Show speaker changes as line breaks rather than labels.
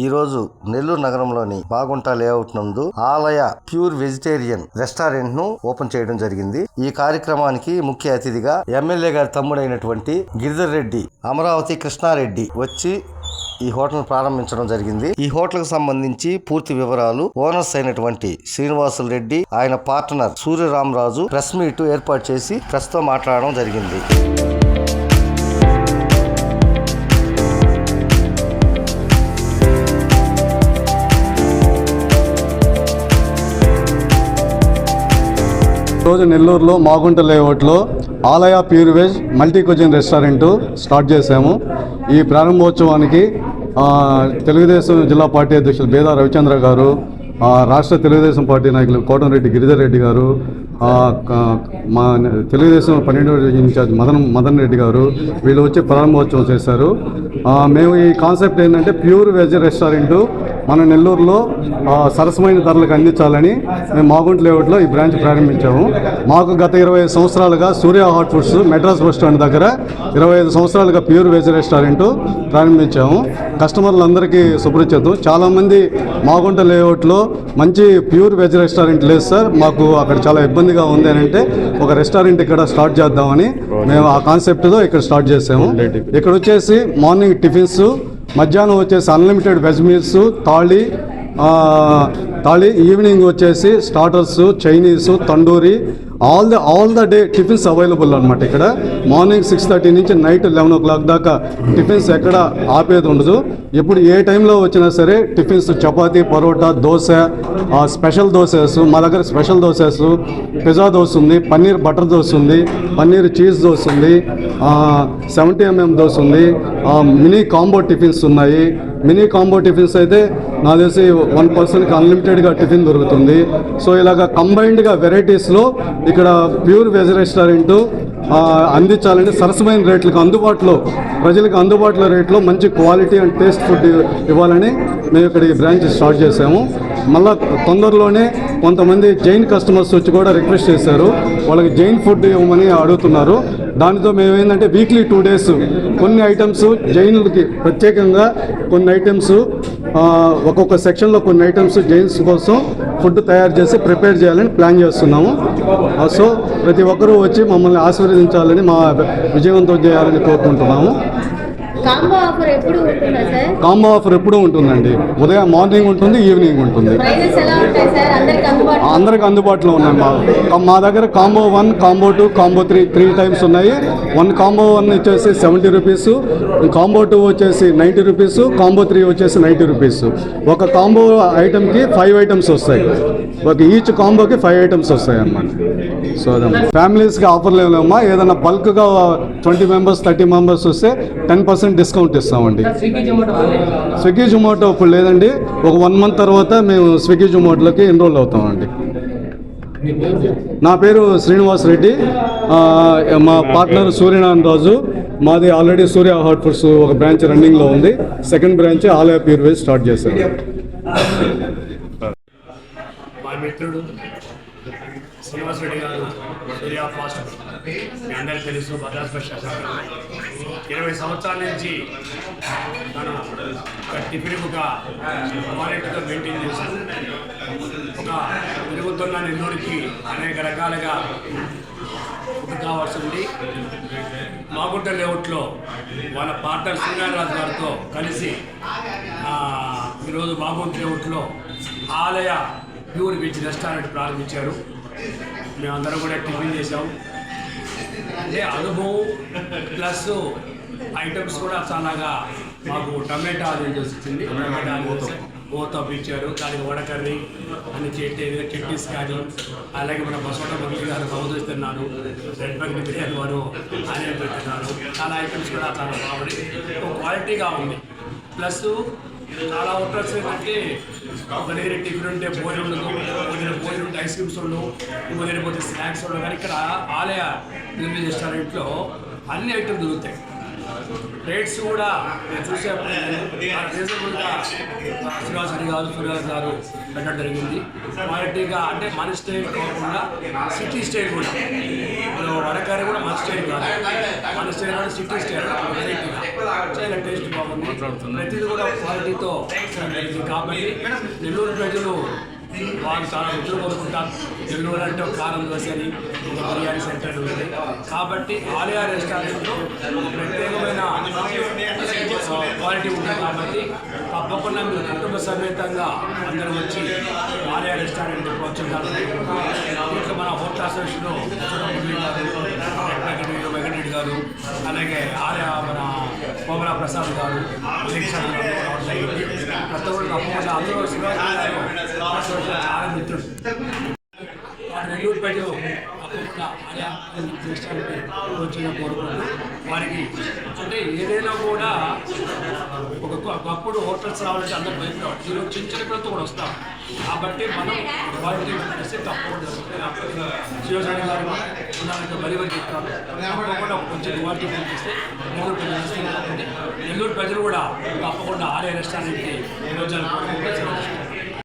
ఈ రోజు నెల్లూరు నగరంలోని బాగుంట లేఅవుట్ నందు ఆలయ ప్యూర్ వెజిటేరియన్ రెస్టారెంట్ ను ఓపెన్ చేయడం జరిగింది. ఈ కార్యక్రమానికి ముఖ్య అతిథిగా ఎమ్మెల్యే గారి తమ్ముడైనటువంటి గిరిధర్ రెడ్డి, అమరావతి కృష్ణారెడ్డి వచ్చి ఈ హోటల్ ప్రారంభించడం జరిగింది. ఈ హోటల్ కు సంబంధించి పూర్తి వివరాలు ఓనర్స్ అయినటువంటి శ్రీనివాసులు రెడ్డి, ఆయన పార్ట్నర్ సూర్యరామరాజు ప్రెస్ మీట్ ఏర్పాటు చేసి ప్రెస్ తో మాట్లాడడం జరిగింది.
రోజు నెల్లూరులో మాగుంట లేఅవుట్లో ఆలయ pure veg multi cuisine restaurant start చేశాము. ఈ ప్రారంభోత్సవానికి తెలుగుదేశం జిల్లా పార్టీ అధ్యక్షులు బేదా రవిచంద్ర గారు, రాష్ట్ర తెలుగుదేశం పార్టీ నాయకులు కోటంరెడ్డి గిరిధర్ రెడ్డి గారు, మా తెలుగుదేశం 12వ ఇన్ఛార్జ్ మదన్ రెడ్డి గారు వీళ్ళు వచ్చి ప్రారంభోత్సవం చేశారు. మేము ఈ కాన్సెప్ట్ ఏంటంటే ప్యూర్ వెజ్ రెస్టారెంటు మన నెల్లూరులో సరసమైన ధరలకు అందించాలని మేము మాగుంట లేఅవుట్లో ఈ బ్రాంచ్ ప్రారంభించాము. మాకు గత 25 సంవత్సరాలుగా Surya hot foods Madras bus stand దగ్గర 25 సంవత్సరాలుగా ప్యూర్ వెజ్ రెస్టారెంట్ ప్రారంభించాము. కస్టమర్లందరికీ సుపరిచితం. చాలామంది మాగుంట లేఅవుట్లో మంచి ప్యూర్ వెజ్ రెస్టారెంట్ లేదు సార్, మాకు అక్కడ చాలా ఇబ్బందిగా ఉంది అని అంటే ఒక రెస్టారెంట్ ఇక్కడ స్టార్ట్ చేద్దామని మేము ఆ కాన్సెప్ట్తో ఇక్కడ స్టార్ట్ చేసాము. ఇక్కడ వచ్చేసి మార్నింగ్ టిఫిన్స్, మధ్యాహ్నం వచ్చేసి unlimited veg meals, thali, evening వచ్చేసి starters, Chinese, tandoori, all the day tiffins available అనమాట. ఇక్కడ మార్నింగ్ 6:30 నుంచి నైట్ 11 o'clock దాకా టిఫిన్స్ ఎక్కడ ఆపేది ఉండదు. ఎప్పుడు ఏ టైంలో వచ్చినా సరే టిఫిన్స్ చపాతీ, పరోటా, దోశ, స్పెషల్ దోసెస్, మా దగ్గర స్పెషల్ దోసెస్, పిజ్జా దోశ ఉంది, పన్నీర్ బటర్ దోశ ఉంది, పన్నీర్ చీజ్ దోశ ఉంది, 70 mm దోశ ఉంది, మినీ కాంబో టిఫిన్స్ ఉన్నాయి. మినీ కాంబో టిఫిన్స్ అయితే నాకు తెలిసి 1 personకి అన్లిమిటెడ్గా టిఫిన్ దొరుకుతుంది. సో ఇలాగ కంబైన్డ్గా వెరైటీస్లో ఇక్కడ ప్యూర్ వెజ్ రెస్టారెంట్ అందించాలని సరసమైన రేట్లకు అందుబాటులో, ప్రజలకు అందుబాటులో రేట్లో మంచి క్వాలిటీ అండ్ టేస్ట్ ఫుడ్ ఇవ్వాలని మేము ఇక్కడ ఈ బ్రాంచ్ స్టార్ట్ చేసాము. మళ్ళీ తొందరలోనే కొంతమంది జైన్ కస్టమర్స్ వచ్చి కూడా రిక్వెస్ట్ చేశారు, వాళ్ళకి జైన్ ఫుడ్ ఇవ్వమని అడుగుతున్నారు. దానితో మేము ఏంటంటే వీక్లీ 2 days కొన్ని ఐటమ్స్ జైనులకి ప్రత్యేకంగా కొన్ని ఐటమ్స్, ఒక్కొక్క సెక్షన్లో కొన్ని ఐటమ్స్ జైన్స్ కోసం ఫుడ్ తయారు చేసి ప్రిపేర్ చేయాలని ప్లాన్ చేస్తున్నాము. సో ప్రతి ఒక్కరూ వచ్చి మమ్మల్ని ఆశీర్వదించాలని, మా విజయవంతం చేయాలని కోరుకుంటున్నాము.
కాంబో ఆఫర్ ఎప్పుడు ఉంటుందా సార్?
కాంబో ఆఫర్ ఎప్పుడు ఉంటుందండి. ఉదయం మార్నింగ్ ఉంటుంది, ఈవినింగ్ ఉంటుంది.
ప్రైసెస్ ఎలా ఉంటాయి సార్?
అందరికి అందుబాటులో ఉన్నాయి. మా దగ్గర కాంబో 1, కాంబో 2, కాంబో 3 టైమ్స్ ఉన్నాయి. కాంబో 1 వచ్చేసి 70 rupees, కాంబో 2 వచ్చేసి 90 rupees, కాంబో 3 వచ్చేసి 90 rupees. ఒక కాంబో ఐటమ్కి 5 items వస్తాయి. ఈచ్ కాంబోకి 5 items వస్తాయి అన్నమాట. సో ఫ్యామిలీస్కి ఆఫర్లు ఏమన్నా ఏదైనా బల్క్గా 20 members 30 members వస్తే 10% డిస్కౌంట్ ఇస్తామండి. స్విగ్గీ జొమాటో ఇప్పుడు లేదండి, ఒక 1 month తర్వాత మేము స్విగ్గీ జొమాటోలోకి ఎన్రోల్ అవుతామండి. నా పేరు శ్రీనివాస్ రెడ్డి, మా పార్ట్నర్ సూర్యరామరాజు. మాది ఆల్రెడీ సూర్య హాట్ ఫుడ్స్ ఒక బ్రాంచ్ రన్నింగ్లో ఉంది. సెకండ్ బ్రాంచ్ ఆలయ ప్యూర్ వెజ్ స్టార్ట్ చేశారు.
మా మిత్రుడు శ్రీనివాస్ రెడ్డి గారు సూర్య ఫాస్ట్ మీ అందరికీ తెలుసు, భద్రాస్ బస్ స్టాండ్ 20 సంవత్సరాల నుంచి తన టిఫిన్ ఒక క్వాలిటీతో మెయింటైన్ చేశారు. ఒక పెరుగుతున్న నెల్లూరుకి అనేక రకాలుగా ఫుడ్ కావాల్సి ఉంది. మాగుంట లేఅవుట్లో వాళ్ళ పార్ట్నర్ సూర్యరాజు గారితో కలిసి ఈరోజు మాగుంట లేఅవుట్లో ఆలయ ప్యూర్ వెజ్ రెస్టారెంట్ ప్రారంభించారు. మేమందరం కూడా టిఫిన్ చేసాం. అంటే అనుభవం ప్లస్ ఐటమ్స్ కూడా చాలాగా మాకు టమాటా ఆలు వచ్చింది. టమాటా ఆలు ఓతప్ ఇచ్చారు, దానికి వడకర్రీ అని చట్నీస్ కానీ, అలాగే మన బసోట మురళి గారు సౌదరిస్తున్నారు, రెడ్ బగ్ని బిర్యానీ వారు ఆనియన్ పెట్టున్నారు. చాలా ఐటమ్స్ కూడా చాలా బాగుంది, క్వాలిటీగా ఉంది. ప్లస్ చాలా హోటల్స్ ఏంటంటే ఒక దగ్గర టిఫిన్ ఉంటే భోజనం ఉండదు, ఒక దగ్గర భోజనం ఉంటే ఐస్ క్రీమ్స్ ఉండవు, ఇంకో దగ్గర పోతే స్నాక్స్ ఉండవు. కానీ ఇక్కడ ఆలయ ప్యూర్ రెస్టారెంట్లో అన్ని ఐటమ్స్ దొరుకుతాయి. రేట్స్ కూడా చూసేప్పుడు రీజనబుల్గా శ్రీనివాస్ రెడ్డి గారు, సూర్యరాజు గారు పెట్టడం జరిగింది. క్వాలిటీగా అంటే మన స్టైల్ కాకుండా సిటీ స్టైల్ కూడా. ఇప్పుడు వడకర్రీ కూడా మంచి స్టైల్ కాదు, మన స్టైల్ కూడా సిటీ స్టైల్ వెరైటీగా చాలా టేస్ట్ బాగుంది. ప్రతిదీ కూడా క్వాలిటీతో జరిగింది కాబట్టి నెల్లూరు ప్రజలు వాళ్ళు చాలా రుచులు కోరుకుంటారు. నెల్లూరు అంటే ఒక కారం దోశ అని, ఒక బిర్యానీ సెంటర్ ఉంది కాబట్టి ఆలయ రెస్టారెంట్లో ప్రత్యేకమైన క్వాలిటీ ఉంటుంది కాబట్టి తప్పకుండా మీరు కుటుంబ సమేతంగా అందరూ వచ్చి ఆలయ రెస్టారెంట్ వచ్చుంటారు. ఇంకా మన హోటల్ అసోసియేషన్ వెంకటరెడ్డి గారు, అలాగే ఆలయ మన కోమలా ప్రసాద్ గారు, ప్రతి ఒక్కరు తప్పకుండా అందరూ చాలా మిత్రుడు నెల్లూరు ప్రజలు తప్పకుండా ఆలయ రెస్టారెంట్ వచ్చిన కోరుకుంటూ వారికి అంటే ఏదైనా కూడా ఒకప్పుడు హోటల్స్ రావాలంటే అందరూ భయపడేవాడు. ఈరోజు చిన్న చిన్న పిల్లలతో కూడా వస్తాం కాబట్టి మనం క్వాలిటీ చేస్తే తప్పకుండా శివసాని గారు ఉన్నారంటే మరీ వరకు చెప్తారు. తప్పకుండా కొంచెం క్వాలిటీ చేస్తే నెల్లూరు ప్రజలు వస్తుంది కాబట్టి నెల్లూరు ప్రజలు కూడా తప్పకుండా ఆలయ రెస్టారెంట్కి రోజులు